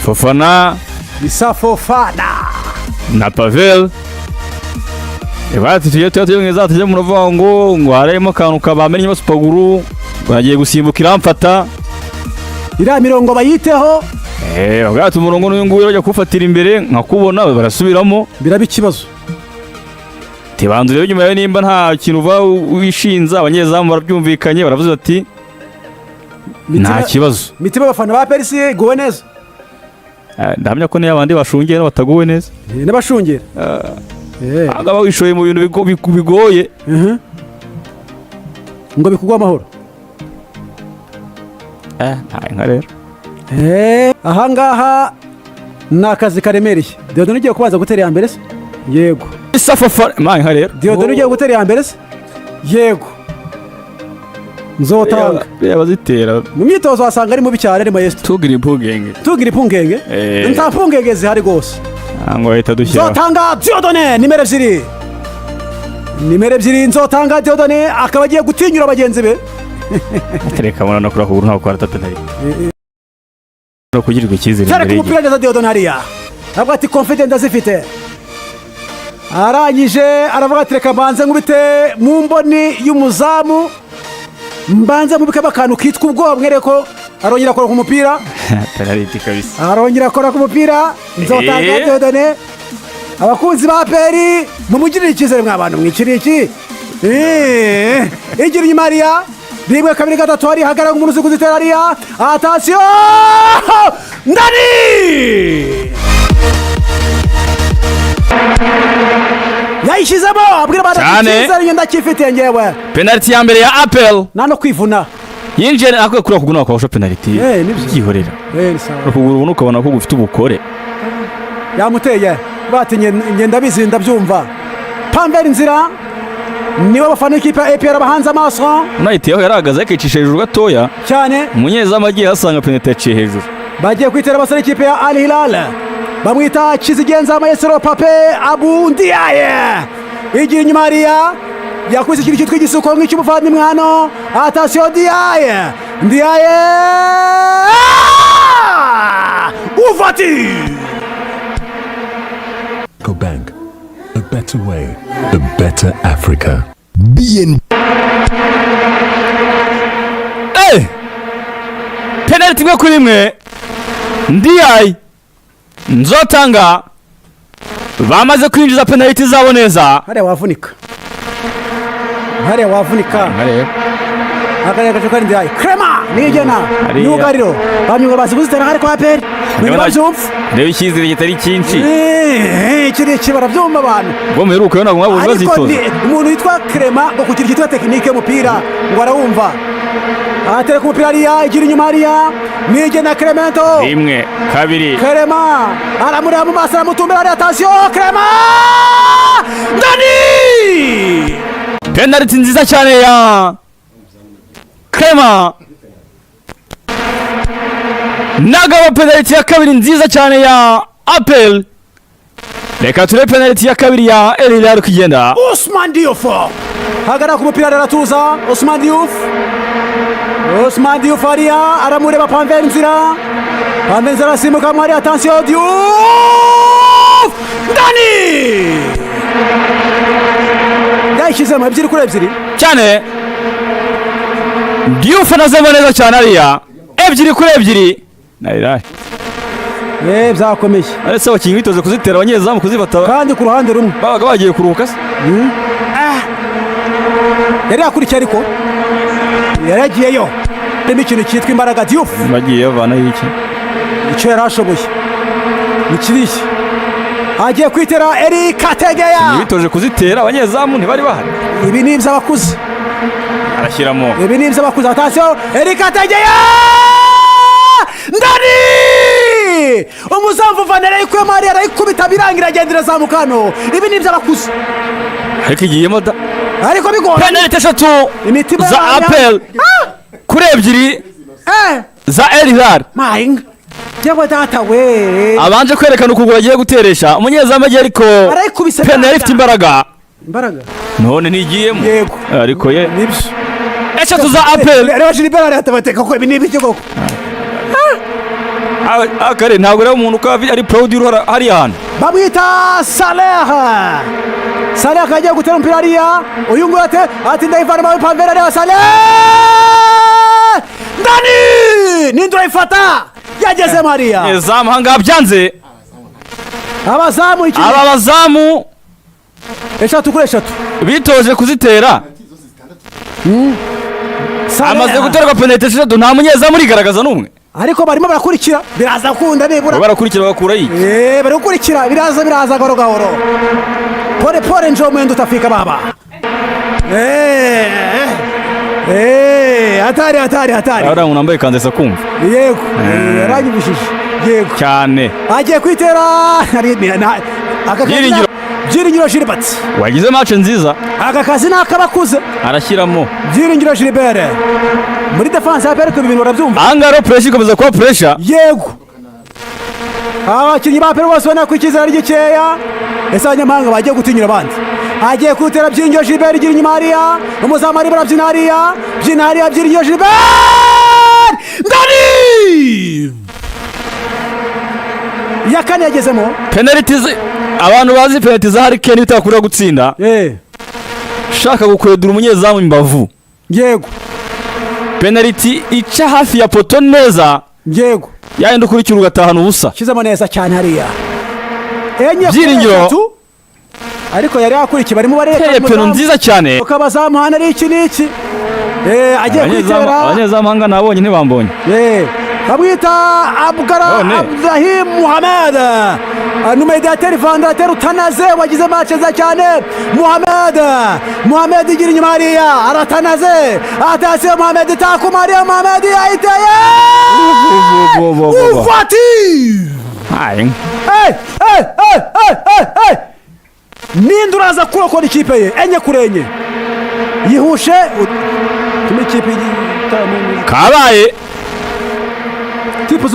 Fofana Issa Fofana na Pavel tujye tuyongeza tujye mu ruvango ngo harimo kantu kabamenye basupaguru bagiye gusimbukira mfata ira mirongo bayiteho bagatu umurongo n'uyu nguyu bajya kufatira imbere nkakubona barasubiramo birabikibazo tibanzure yo nyuma yo nimba nta kintu uva wishinza abanyezamu barabyumvikanye baravuze ati nta kibazo mitima abafana ba Persi gowe neza ndahamya ko n'abandi bashungera batagowe neza n'abashungera agaba wishoye mu bintu bigoye ngo bikugwa amahoro nka rero ahangaha nakazi karemereye Diodone ugiye kubanza gutera ya mbere se yego isafafa nka rero Diodone ugiye gutera ya mbere se yego nzotanga bazitera mu myitozo wasanga ari mubi cyane ari maestro tugira impungenge nta mpungenge zihari gose ngo ahita dushyira nzotanga Diodone nimero 2 nzotanga Diodone akaba agiye gutinyura bagenzi be tereka mwana no kura kuguru nta kwa tatari no kugirirwa ikizere imbere y'iki umupira neza Diodone hariya ntabwo ati confidence azifite arangije aravuga ati reka mbanze nkubite mu mboni y'umuzamu mbanze mubike akantu kitwa ubwoba mwere ko arongera akora ku mupira penalty kabisa arongera akora ku mupira nzotanga Diodone abakunzi ba Peri mumugirire ikizere mw'abantu mwikiriye iki igira inyuma hariya 1 2 3 hari hagara umuntu uzi kuzitera hariya attention ndani yayishizemo abwira abantu ndakifite ngewe penalty ya mbere ya Apple nano kwivuna yinjire akwe kuri kuguna akawusha penalty byihorera kugura ubu ukabona ko gufite ubukore yamuteye bati ngenda bizi ndabyumva Pambera inzira niwe bafana ikipe ya APR bahanze amaso unayiteho yaragaza yakicisha hejuru gatoya cyane umunyezamu agiye asanga penalty yaciye hejuru bagiye kwitera basara ikipe ya Al Hilal bamwita Kizigenza Maestro Pape Abu Ndiaye igira inyuma hariya yakubise ikintu cyitwa igisuko nk'icy'umuvandimwe hano attention Ndiaye ufati Go Bank, a better way, a better Africa. Penalty imwe kuri imwe Ndiaye nzotanga bamaze kwinjiza penalty zabo neza hariya wavunika agaragaje ko Ndiaye Crema nigena nugariro bamyuga bazi kuzitera hari kwa Peri rero ikizere kitari cyinshi kiri kibara byumba abantu ngo muheruka yo ntabwo mwabonye bazitoza umuntu witwa Crema ngo kugira kitwa technique y'umupira ngo arawumva atere ku mupira hariya igira inyuma hariya nigena Clemento 1 2 Crema aramureba mu maso aramutumbira hariya attention Crema ndani penalty nziza cyane ya Crema nagaba penalty ya kabiri nziza cyane ya Apple reka ture penalty ya kabiri ya El Hilal kugenda Ousmane Diouf hagara ku mupira aratuza Ousmane Diouf hariya aramureba Pambera inzira arasimbuka mwari attention Diouf ndani yayishyizemo 2-2 cyane Diouf anazemo neza cyane hariya 2-2 Naira byakomeye aretse abakinnyi bitoze kuzitera abanyezamu kuzifata kandi ku ruhande rumwe babaga bagiye kuruhuka se yari yakurikiye ariko yaragiyeyo ndimo ikintu cyitwa imbaraga Diouf bagiye bavana iki icyo yarashoboye nikiriye agiye kwitera Eric Kategeya bitoje kuzitera abanyezamu ntibari bahari ibi ni iby'abakuze arashyiramo ibi ni iby'abakuze attention Eric Kategeya ndani umuzamu vanera ikuye mari arayikubita birangira agendera zamukano ibi ni iby'abakuze ariko igiyemo da ariko bigora penalty 3 za Apple kuri 2 za El Hilal mayinga yewe data we abanje kwerekana ukuguru agiye guteresha umunyezamu agiye ariko penalty ifite imbaraga none ntigiyemo yego ariko ye nibyo eshatu za Apple reba Gilbert atabateka ko ibi ni ibiki koko akare ntabwo rero umuntu ko ari proud y'uruhara hari ahantu bamwita Saleh akagiye gutera umupira hariya uyu nguyu ati ndayivana mawe Paveri areba Saleh ndani nindi urayifata yageze Maria zamu hanga byanze abazamu eshatu kuri eshatu bitoje kuzitera amaze guterwa penalty eshatu nta munyezamu urigaragaza n'umwe ariko barimo barakurikira biraza kunda nibura barakurikira bakura yi bari gukurikira biraza gahoro gahoro pole njoo mwendo utafika baba hatari ara umuntu ambaye kanze sakumva yego yaranyibishije yego cyane agiye kwitera Byiringiro Gilbert wagize match nziza aka kazi nakabakuze arashyiramo Byiringiro Gilbert muri defense ya Pereko ibintu barabyumva angaro pressure ikomeza kuba pressure yego abakinnyi ba Pereko bose bana kwikizera ry'ikeya ese abanyamahanga bagiye gutinyira abandi agiye kutera Byiringiro Gilbert igira inyuma hariya umuzamu ari barabyina hariya Byiringiro Gilbert ndani ya kane yagezemo penalty abantu bazi penalty za Harry Kane bitakura gutsinda shaka gukwedura umunyezamu imbavu yego penalty ica hafi ya poto neza yego yayenda ukurikira ugatahana ubusa kizamo neza cyane hariya Byiringiro ariko yari akurikiye barimo bareka peno nziza cyane ukabazamu hana ari iki niki agiye kwitera abanyezamu hanga nabonye ntibambonye bamwita Abdurrahim Mohamed numediateri vandarateri utanaze wagize match nziza cyane Mohamed igira inyuma hariya aratanaze atasiye Mohamed taku Maria Mohamed yahiteye ufati ninde uraza kurokora ikipe ye enye kurenye yihushe ikipe kabaye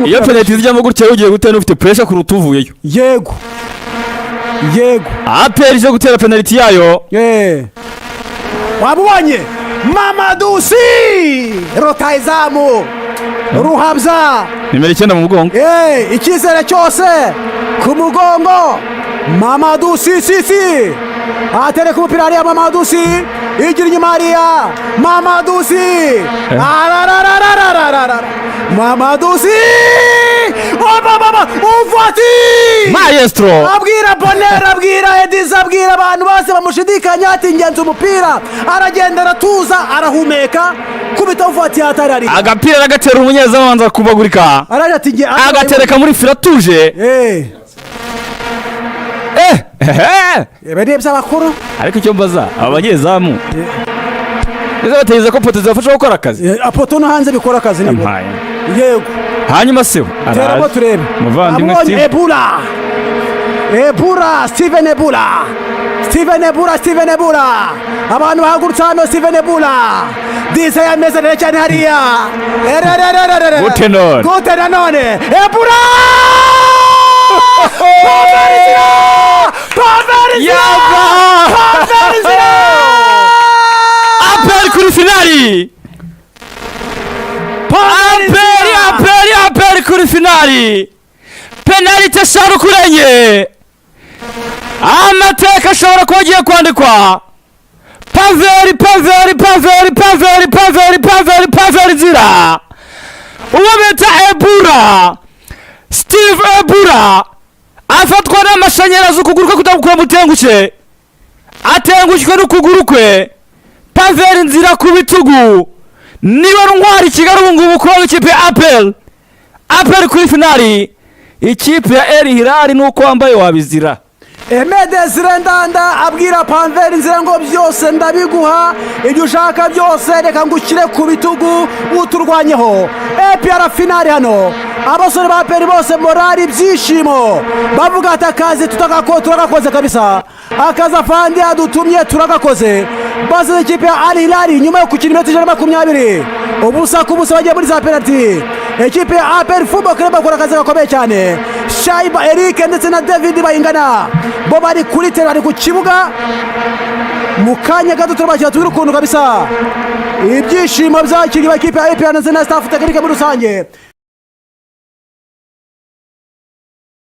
iyo penalty zijyamo gutya ugiye gutera ufite pressure ku rutuvuyeyo yego APR ije gutera penalty yayo wabonye Mamadou Sy Rutahizamu Ruhabza nimero 9 mu mugongo icyizere cyose ku mugongo Mamadou Sy atere ku mupira hariya Mamadou Sy igira inyuma hariya Mamadou Sy Mamadou Sy ufati maestro abwira Bonner abwira Ediza abwira abantu bose bamushidikanya ati ngenza umupira aragenda aratuza arahumeka kubita ufati hatari agapira agatera umunyezamu abanza kubagurika agatereka muri firatuje bari by'abakuru ariko icyo mbaza abanyezamu bateza ko poto zibafasha gukora akazi poto no hanze bikora akazi yego hanyuma se teramo turebe muvandimwe Ebura Steven Ebura abantu bahagurutse hano Steven Ebura dise yameze neza cyane hariya gute none Ebura APR kuri finali APR kuri finali penalty eshanu kurenye amateka ashobora kuba agiye kwandikwa Paveri nzira uwo bita Ebura Steve Ebura afatwa n'amashanyarazi ukuguru kwe kutagukura mutengushye atengushywe n'ukuguru kwe Paveri nzira ku bitugu niba ntwari Kigali ubu ngubu kuba ikipe ya APR kuri finali ikipe ya El Hilal nuko wambaye wabizira Desire Ndanda abwira Paveri nzira ngo byose ndabiguha ibyo ushaka byose reka ngushyire ku bitugu uturwanyeho APR finali hano abasore ba APR bose morali byishimo bavuga ati akazi turagakoze kabisa akazi afandi adutumye turagakoze base ikipe ya Al Hilal nyuma yo kukina iminota 120 ubusa ku busa bagiye muri za penalty ikipe ya APR Football Club bakora akazi gakomeye cyane Shaiba Eric ndetse na David bayingana bo bari kuri tera ari ku kibuga mu kanya gato turabakira tubirukundu kabisa ibyishimo byakiriye ikipe ya APR ndetse na staff tekinike muri rusange